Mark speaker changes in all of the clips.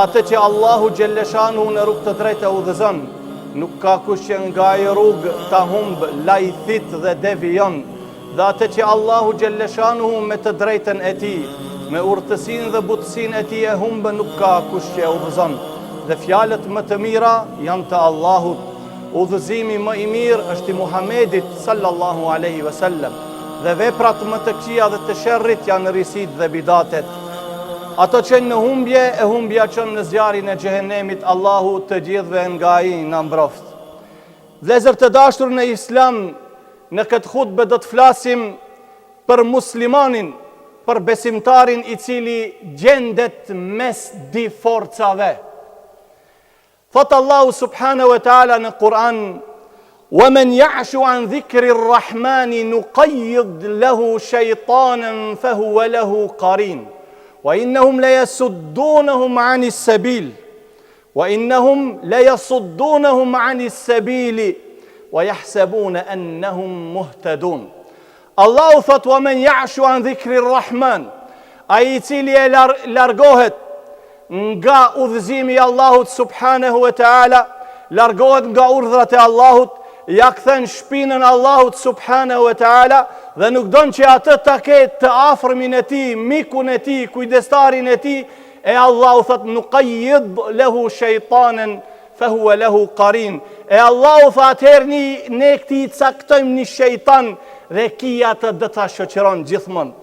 Speaker 1: Atë që Allahu Gjelleshanu në rrugë të drejtë e udhëzon, nuk ka kush që nga ai rrugë ta humb, lajthit dhe devijon. Dhe atë që Allahu Gjelleshanu me të drejtën e tij, me urtësinë dhe butësinë e tij e humb, nuk ka kush që e udhëzon. Dhe fjalët më të mira janë të Allahut. Udhëzimi më i mirë është i Muhamedit sallallahu alaihi wasallam. Dhe veprat më të këqija dhe të sherrit janë risit dhe bidatet. Ato që në humbje, e humbja që në zjarin e xhehenemit, Allahu të gjithve nga ai na mbroft. Vëllezër të dashur në Islam, në këtë hutbë do të flasim për muslimanin, për besimtarin i cili gjendet mes di forcave. Thot Allahu subhanahu wa ta'ala në Kur'an: وَمَنْ يَعْشُ عَنْ ذِكْرِ الرَّحْمَنِ نُقَيِّضْ لَهُ شَيْطَانًا فَهُوَ لَهُ قَرِينٌ وَإِنَّهُمْ لَيَصُدُّونَهُمْ عَنِ السَّبِيلِ وَيَحْسَبُونَ أَنَّهُمْ مُهْتَدُونَ. Allahu thot: وَمَنْ يَعْشُ عَنْ ذِكْرِ الرَّحْمَنِ, ai i cili e largohet nga udhëzimi i Allahut subhanahu wa ta'ala, largohet nga urdhrat e Allahut, ja kthen shpinën Allahut subhanahu wa ta'ala dhe nuk don që atë ta ketë të afërmin e tij, mikun e tij, kujdestarin e tij, e Allahu thot: nuqayyid lahu shaytanan fahuwa lahu qarin. E Allahu thot atëherë ne këtij caktojmë një shejtan dhe kia të do ta shoqëron gjithmonë.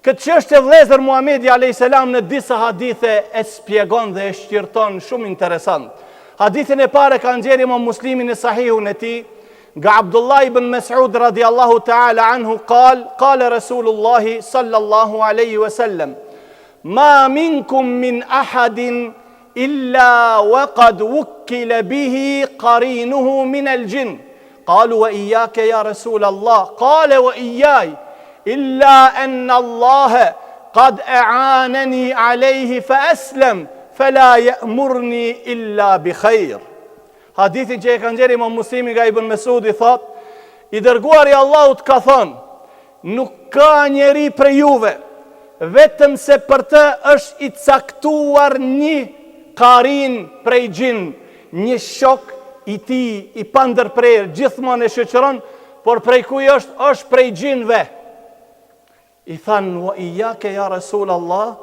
Speaker 1: Këtë çështje vëllezër Muhamedi alayhis salam në disa hadithe e shpjegon dhe e shqirton shumë interesant. Hadithin e parë ka nxjerrë Imam Muslimi në sahihun e tij nga Abdullah ibn Mas'ud radhiyallahu ta'ala anhu qala Rasulullah sallallahu alaihi wasallam: ma minkum min ahadin illa waqad wukkila bihi qarinuhu min al-jinn. Qalu wa iyyaka ya Rasul Allah. Qala wa iyyai illa anna Allah qad a'anani alayhi fa aslam fela ya'murni illa bi khair. Hadithin që e ka nxjerrë Imam Muslimi nga Ibn Mesudi thot: i dërguari i Allahut ka thënë, nuk ka njeri prej juve vetëm se për të është i caktuar një karin prej gjin, një shok i tij i pandërprer, gjithmonë e shoqëron, por prej kuj është prej gjinve. I thanë: wa iyyaka ya Rasul Allah.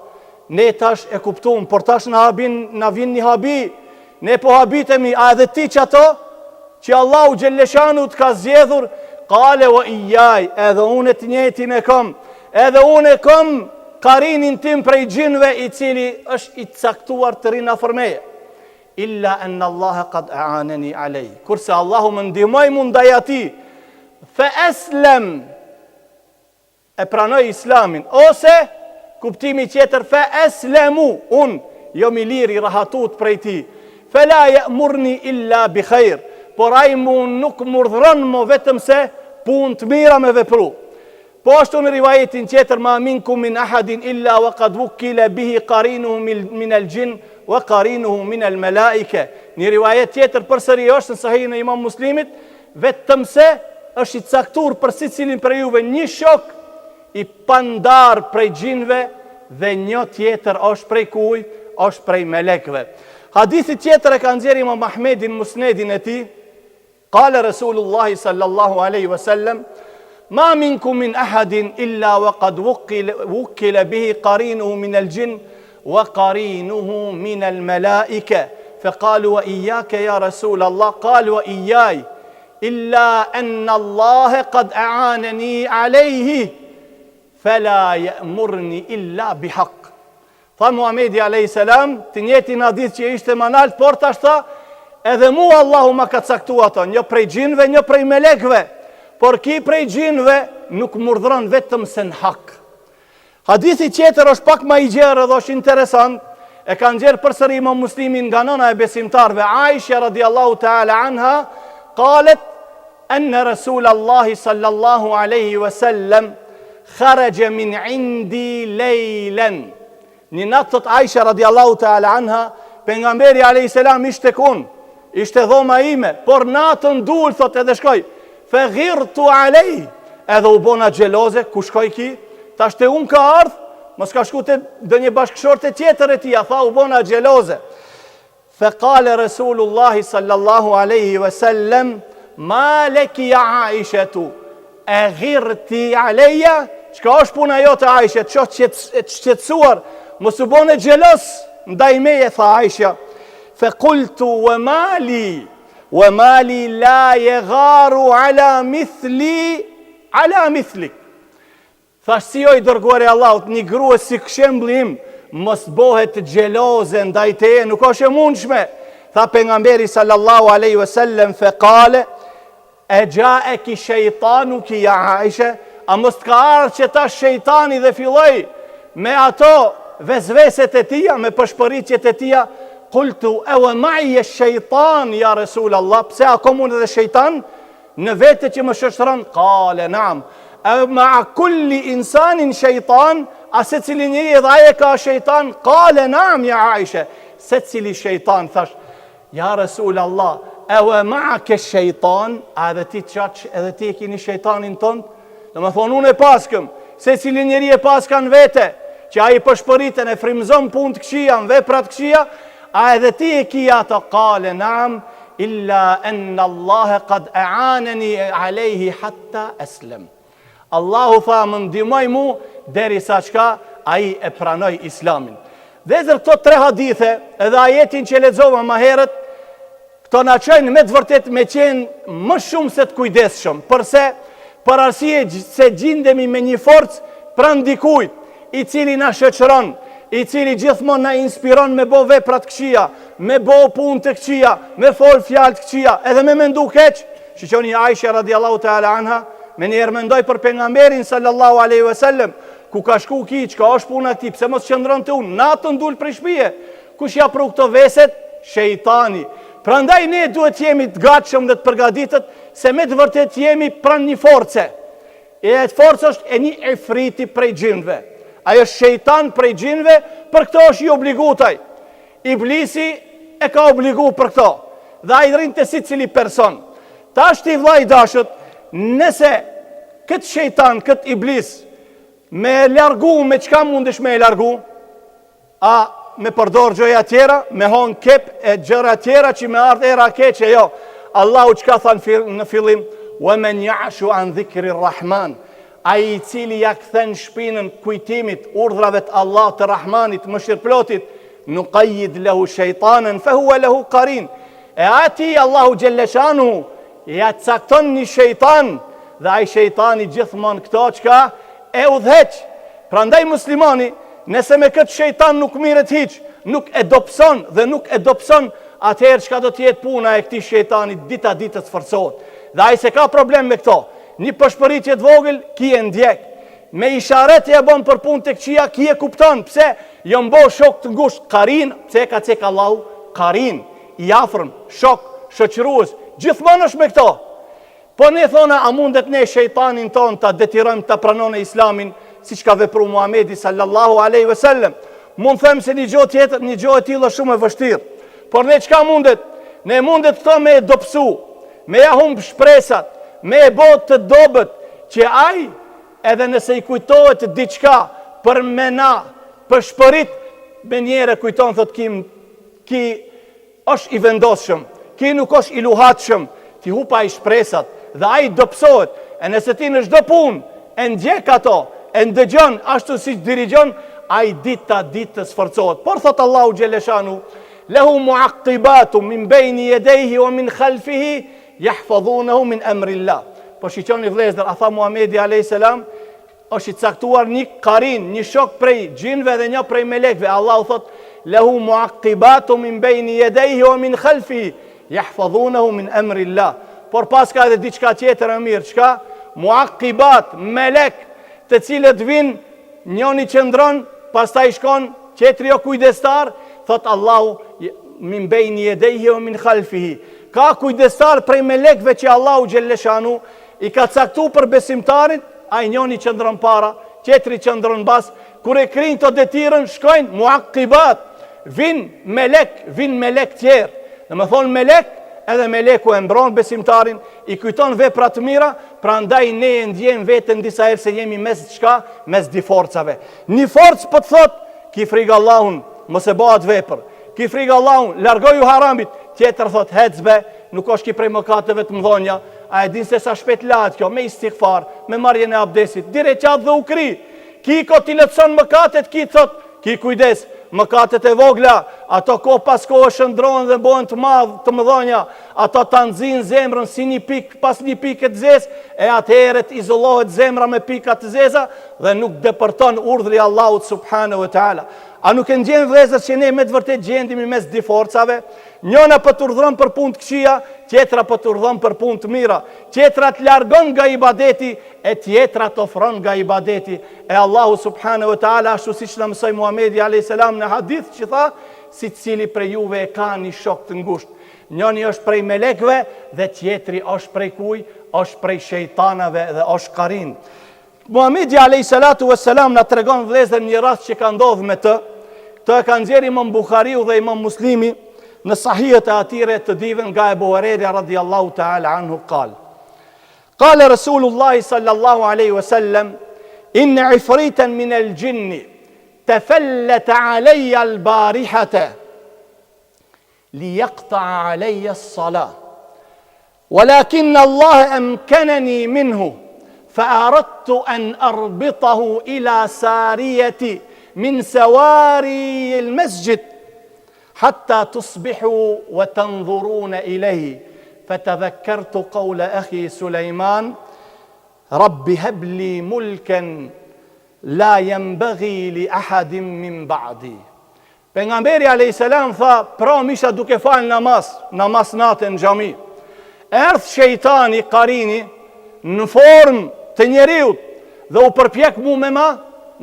Speaker 1: Ne tash e kuptuam, por tash na vjen një habi. Ne po habitemi, a edhe ti që ato që Allahu Gjelleshanu të ka zgjedhur? Qale wa iyyai, edhe unë të njëjtin e kam, edhe unë e kam karinin tim prej gjinve i cili është i caktuar të rinë afër meje. Illa anna Allah qad a'anani alej. Kurse Allahu më ndihmoi mu ndaj atij, fa aslam, e pranoj islamin, ose kuptimi tjetër, fa aslamu, unë jom i lirë, i rahatut prej ti. Fela ya'murni illa bi khair, por ai nuk murdhron mo vetëm se punë të mira me vepru. Po ashtu në rivajetin tjetër: ma minkum min ahadin illa wa qad wukkila bihi qarinuhu min al-jinn wa qarinuhu min al-malaika. Një rivajet tjetër përsëri është në Sahihin e Imam Muslimit, vetëm se është i caktuar për secilin prej juve një shok i pandar prej gjinve dhe një tjetër është prej kuj, është prej melekve. Hadithi tjetër e ka nxjerrë Imam Ahmedi në Musnedin e tij. Qala Rasulullah sallallahu alaihi wasallam: ma minkum min ahadin illa waqad wukkila bihi qarinuhu min al-jinn wa qarinuhu min al-malaika. Faqalu wa iyyaka ya Rasul Allah. Qala wa iyyai illa anna Allah qad a'anani alayhi fala ya'murni illa bihaq. Tha Muhamedi alayhis salam, të njëjtin hadith që ishte manalt, por tash tha, edhe mua Allahu ma ka caktuar ato, një prej gjinve, një prej melekve, por ki prej gjinve nuk murdhron vetëm se në hak. Hadithi tjetër është pak më i gjerë dhe është interesant, e ka nxjerrë përsëri Imam Muslimi nga nëna e besimtarve Aisha radhiyallahu ta'ala anha, qalet anna Rasulullah sallallahu alaihi wasallam kharaja min indi laylan. Një natë, thot Aisha radiallahu ta'ala anha, pejgamberi alayhis salam ishte kun, ishte dhoma ime, por natën dul, thot, edhe shkoj, fe ghirtu alej, edhe u bona gjeloze, ku shkoj ki, ta shte unë ka ardh, mos ka shku të dë një bashkëshorte tjetër e tia, tha u bona gjeloze. Fe kale Resulullahi sallallahu aleyhi ve sellem, ma leki ja Aishetu, e ghirti aleja, qka është puna jo të Aishet, që qëtësuar, mos u bone gjelos, ndaj meje, tha Aisha. Fe kultu wa mali la je gharu ala mithlik. Thash si oj dërguari Allahut, një grua si këshemblim, mos bëhet gjeloze ndaj teje, nuk është e mundshme. Tha pejgamberi sallallahu alaihi wasallam, fe kale, e gja e ki shejtanu ki ja Aisha, a mos të ka ardhë që ta shejtani dhe filloj me ato vezveset e tia, me pëshpëritjet e tia. Kultu e wa ma'i e shejtan, ja Resul Allah, pse ako mund edhe shejtan në vete që më shështëron? Kale, naam, e ma'a kulli insanin shejtan, a se cili njëri edhe aje ka shejtan? Kale, naam, ja Aisha, se cili shejtan, thash, ja Resul Allah, e wa ma'a ke shejtan, a edhe ti qaq, edhe ti e kini shejtanin tënd? Dhe me thonë, unë e paskëm, se cili njëri e paskan vete, që a i pëshpëritën e frimzon pun të këqia, në veprat këqia, a edhe ti e kia të kale, naam, illa enë Allahe qad e aneni alejhi hatta eslem. Allahu tha më ndimoj mu, deri sa qka a i e pranoj islamin. Dhe zër këto 3 hadithe, edhe ajetin që lexova më herët, këto na qojnë me të vërtet me qenë më shumë se të kujdesshëm. Përse? Për arsye se gjindemi me një forcë pranë dikujt, i cili na shoqëron, i cili gjithmonë na inspiron me bo veprat këqija, me bo punë të këqija, me fol fjalë të këqija, edhe me mendu keq. Shiqoni Aisha radiallahu ta'ala anha, me njerë mendoj për pejgamberin sallallahu aleyhi wasallam, ku ka shku ki, qka është puna këti, pse mos qëndron të unë, natën dul prej shtëpie, kush ja pru këto veset? Shejtani. Prandaj ne duhet jemi të gatshëm dhe të përgatitët, se me të vërtet jemi pranë një force. E atë forcë është e një efriti prej gjinëve. Ajo është shejtan prej gjinëve, për këto është i obligutaj. Iblisi e ka obligu për këto. Dhe a i dhrinë të si cili person. Ta është i vllai i dashët, nëse këtë shejtan, këtë iblis, me largu, me qka mundesh me largu, a me përdor gjoja tjera, me hon kep e gjëra tjera që me ardhe era keqe, jo. Allahu qka thanë në fillim, wa men ya'shu an dhikri Rahman, a i cili ja këthen shpinën kujtimit urdhrave të Allah të Rahmanit, mëshirplotit, nuqayyid lahu shejtanën, fe hua lahu qarin. E ati Allahu Gjelleshanu, ja cakton një shejtan, dhe a i shejtani gjithmon këto qka e udheq. Prandaj muslimani, nëse me këtë shejtan nuk miret hiq, nuk e dopson dhe nuk e dopson, atëherë qka do tjetë puna e këti shejtanit dita ditës forcohet. Dhe a i se ka problem me këto. Një pëshpëritje të vogël, ki e ndjek. Me isharet e bon për punë të këqia, ki e kupton. Pse? Jo mbo shok të ngusht, karin, pse ka cek Allahu? Karin, i afrëm, shok, shoqërues, gjithmonë është me këto. Po ne thona, a mundet ne shejtanin ton të detirojmë të pranon e islamin, si që ka vepru Muhamedi sallallahu aleyhi wasallam. Mund them se një gjohë tjetër, një gjohë e tillë shumë e vështirë. Por ne qka mundet? Ne mundet këto me e dopsu, me ja humb shpresat, me e bot të dobet, që aj, edhe nëse i kujtohet diçka për mena, për shpërit, me njere kujton, thot ki është i vendosshëm, ki nuk është i luhatshëm, ti hupa i shpresat, dhe aj dopsohet, e nëse ti në çdo punë, e ndjek ato, e ndëgjon, ashtu si dirigjon, aj dita ditë sforcohet. Por thot Allahu Gjelleshanu, lehu muaqibatu min bejni jedejhi o min khalfihi, jahfadhunahu min emrillah. Po shiqoni vlezër, a tha Muhamedi a.s. është i caktuar një karin, një shok prej gjinve dhe një prej melekve. Allah thot, lehu muaqibatu min bejni jedejhi o min khalfihi, jahfadhunahu min emrillah. Por pas ka edhe diçka tjetër e mirë, qka? Muaqibat, melek, të cilët vinë, njoni qëndron, pas ta i shkon, qetri o kujdestar, thot Allahu, min bejni jedejhi o min khalfihi. Ka kujdestar prej melekve që Allahu Gjelleshanu i ka caktu për besimtarit, a i njoni qëndron para, qetri qëndron bas, kur e krinë të detirën, shkojnë muaqibat, vin melek tjerë. Dhe me thonë melek, edhe meleku e mbron besimtarin, i kujton vepra të mira, prandaj ne e ndjejmë veten disa herë se jemi mes çka, mes di forcave. Një forcë po të thot, ki frikë Allahun, mos e bëhat vepër. Ki frikë Allahun, largoju haramit. Tjetër thot, hecbe, nuk është ki prej mëkateve të mëdhonja, a e din se sa shpejt lahet kjo, me istighfar, me marrjen e abdesit, dire qatë dhe u kri. Ki ko t'i lehtëson mëkatet, ki thot, ki kujdes, mëkatet e vogla, ato ko pas kohë shëndrohen dhe bëhen të madh, të mëdhonja, ato ta nxin zemrën si një pik pas një pikë të zezë, e atëherët izolohet zemra me pika të zeza dhe nuk depërton urdhri Allahut subhanahu wa taala. A nuk e ndjen vëllezër që ne me të vërtet gjendemi mes dy forcave? Njëna po të urdhron për punë të këqija, tjetra po të urdhron për punë të mira. Tjetra të largon nga ibadeti, e tjetra të ofron nga ibadeti. E Allahu subhanahu wa taala, ashtu siç na mësoi Muhamedi alayhis salam në hadith që tha, secili prej juve e ka një shok të ngushtë. Njëri është prej melekëve dhe tjetri është prej kuj, është prej shejtanave dhe është karin. Muhamedi alayhis salatu wassalam na tregon vëllezër një rast që ka ndodhur me të. Të e ka nxjerrë Imam Buhariu dhe Imam Muslimi në sahihet e atire të divën nga Ebu Hurajra radhiyallahu ta'ala anhu qal. Qala Rasulullah sallallahu alaihi wasallam, inna ifritan min al-jinn tafallat alayya al-barihata liyaqta'a alayya as-salah. ولكن الله أمكنني منه فأردت أن أربطه إلى سارية من سواري المسجد حتى تصبحوا وتنظرون إليه فتذكرت قول أخي سليمان رب هب لي ملكا لا ينبغي لأحد من بعدي. Pejgamberi alayhis salam tha, pra misha duke fal namaz natë në xhami. Erdh shejtani karini në formë të njeriut dhe u përpjek mu me ma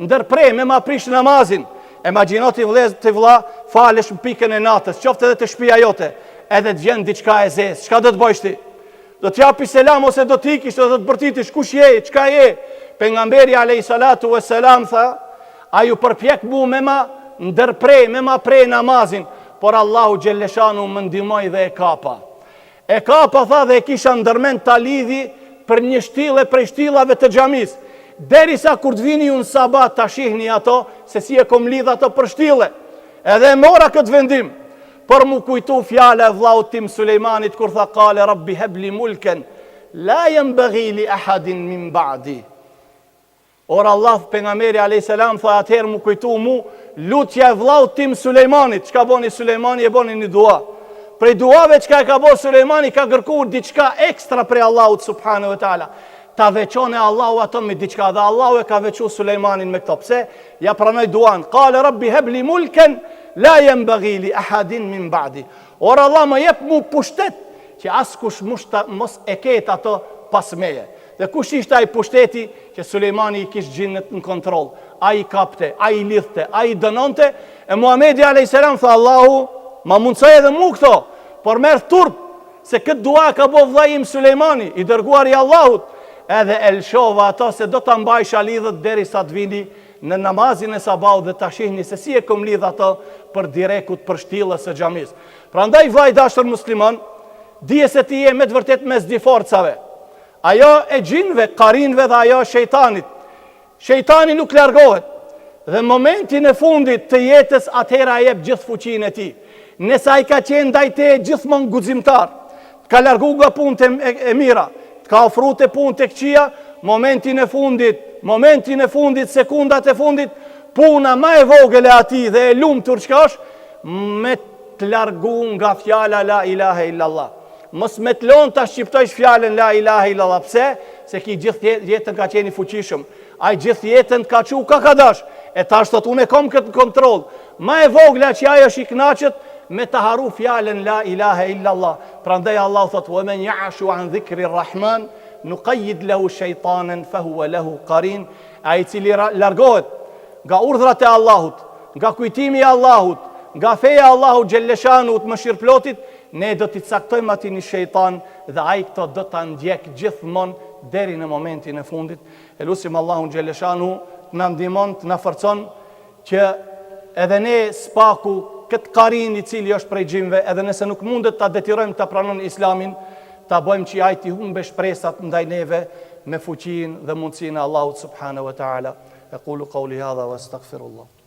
Speaker 1: ndërprej, me ma prish namazin. Imagjino ti vëllez të vëlla falesh në pikën e natës, qoftë edhe të shtëpia jote, edhe të vjen diçka e zezë. Çka do të bësh ti? Do të japi selam ose do të ikish, do të bërtitish, kush je, çka je? Pejgamberi alayhis salatu wassalam tha, a ju përpjek mu me ma ndërprej, me ma prej namazin, por Allahu xhelleshanu më ndihmoi dhe e kapa. E kapa tha dhe e kisha ndërmend ta lidhi për një shtillë prej shtillave të xhamis. Derisa kur të vini unë sabat ta shihni ato, se si e kom lidh ato për shtille. Edhe mora këtë vendim, për mu kujtu fjala e vllaut tim Sulejmanit kur tha qale rabbi habli mulken la yanbaghi li ahadin min ba'di. Or Allah pejgamberi alayhis salam tha atëherë mu kujtu mu lutja e vllaut tim Sulejmanit. Çka boni Sulejmani? E boni një dua. Prej duave çka e ka bërë Sulejmani ka kërkuar diçka ekstra prej Allahut subhanahu wa taala. Ta veçone Allahu ato me diçka dhe Allahu e ka veçu Sulejmanin me këto. Pse? Ja pranoi duan. Qale rabbi habli mulken la yanbaghi li ahadin min ba'di. Or Allah më jep mu pushtet që askush mos e ket ato pas meje. Dhe kush ishte ai pushteti që Sulejmani i kishte gjinët në kontroll? Ai kapte, ai lidhte, ai dënonte. E Muhamedi alayhis salam tha Allahu ma mundsoj edhe mu këto, por merr turp se këtë dua ka bëu vllai im Sulejmani, i dërguar i Allahut. Edhe elshova ato se do ta mbajsha lidhët derisa të vini në namazin e sabahut dhe ta shihni se si e kom lidh ato për direkut për shtillës së xhamis. Prandaj vllai dashur musliman, dije se ti je me të vërtet mes dy forcave. Ajo e gjinve, karinve dhe ajo shejtanit. Shejtani nuk largohet. Dhe momentin e fundit të jetës atëhera jep gjithë fuqinë e tij. Nëse ai ka qenë ndaj te gjithmonë guximtar, ka largu nga punët e mira, ka ofruar të punë të këqija, momentin e fundit, sekundat e fundit, puna më e vogël e atij dhe e lumtur çka është, me të largu nga fjala la ilaha illallah. Mos me të lënë ta shqiptojsh fjalën la ilaha illallah. Pse? Se ki gjithë jetën ka qenë i fuqishëm. Ai gjithë jetën ka çu ka dash. E tash thot unë kam këtë kontroll. Më e vogla që ajo është i kënaqet me të haru fjalën la ilaha illallah. Prandaj Allah thot wa man ya'shu an dhikri rrahman nuqayyid lahu shaytanan fa huwa lahu qarin. Ai cili largohet nga urdhrat e Allahut, nga kujtimi i Allahut, nga feja e Allahut xhelleshanu të mëshirplotit, ne do t'i caktojmë ati një shejtan dhe ai këto do t'a ndjek gjithmonë deri në momentin e fundit. E lusim Allahun xhelleshanu të na ndihmon, të na forcon që edhe ne spaku këtë karin I cili është prej gjimve, edhe nëse nuk mundet ta detyrojmë ta pranon Islamin, ta bëjmë që ai të humbe shpresat ndaj neve me fuqinë dhe mundësinë e Allahut subhanahu wa taala. Aqulu qawli hadha wa astaghfirullah.